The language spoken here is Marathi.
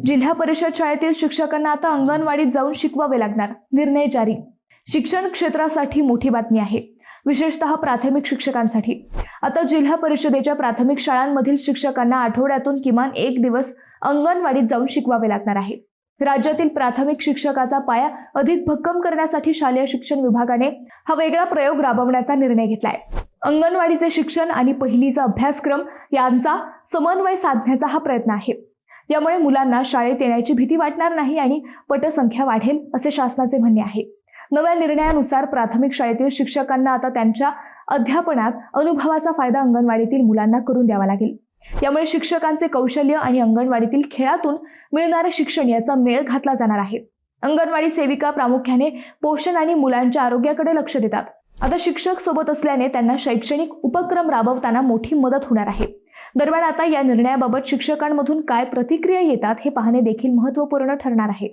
जिल्हा परिषद शाळेतील शिक्षकांना आता अंगणवाडीत जाऊन शिकवावे लागणार, निर्णय जारी। शिक्षण क्षेत्रासाठी मोठी बातमी आहे, विशेषतः प्राथमिक शिक्षकांसाठी। आता जिल्हा परिषदेच्या प्राथमिक शाळांमधील शिक्षकांना आठवड्यातून किमान 1 दिवस अंगणवाडीत जाऊन शिकवावे लागणार आहे। राज्यातील प्राथमिक शिक्षकाचा पाया अधिक भक्कम करण्यासाठी शालेय शिक्षण विभागाने हा वेगळा प्रयोग राबवण्याचा निर्णय घेतलाय। अंगणवाडीचे शिक्षण आणि पहिलीचा अभ्यासक्रम यांचा समन्वय साधण्याचा हा प्रयत्न आहे। यामुळे मुलांना शाळेत येण्याची भीती वाटणार नाही आणि पटसंख्या वाढेल, असे शासनाचे म्हणणे आहे। नव्या निर्णयानुसार प्राथमिक शाळेतील शिक्षकांना आता त्यांच्या अध्यापनात अनुभवाचा फायदा अंगणवाडीतील मुलांना करून द्यावा लागेल। यामुळे शिक्षकांचे कौशल्य आणि अंगणवाडीतील खेळातून मिळणारे शिक्षण याचा मेळ घातला जाणार आहे। अंगणवाडी सेविका प्रामुख्याने पोषण आणि मुलांच्या आरोग्याकडे लक्ष देतात। आता शिक्षक सोबत असल्याने त्यांना शैक्षणिक उपक्रम राबवताना मोठी मदत होणार आहे। दरम्यान आता या निर्णयाबाबत शिक्षकांमधून काय प्रतिक्रिया येतात हे पाहणे देखील महत्त्वपूर्ण ठरणार आहे।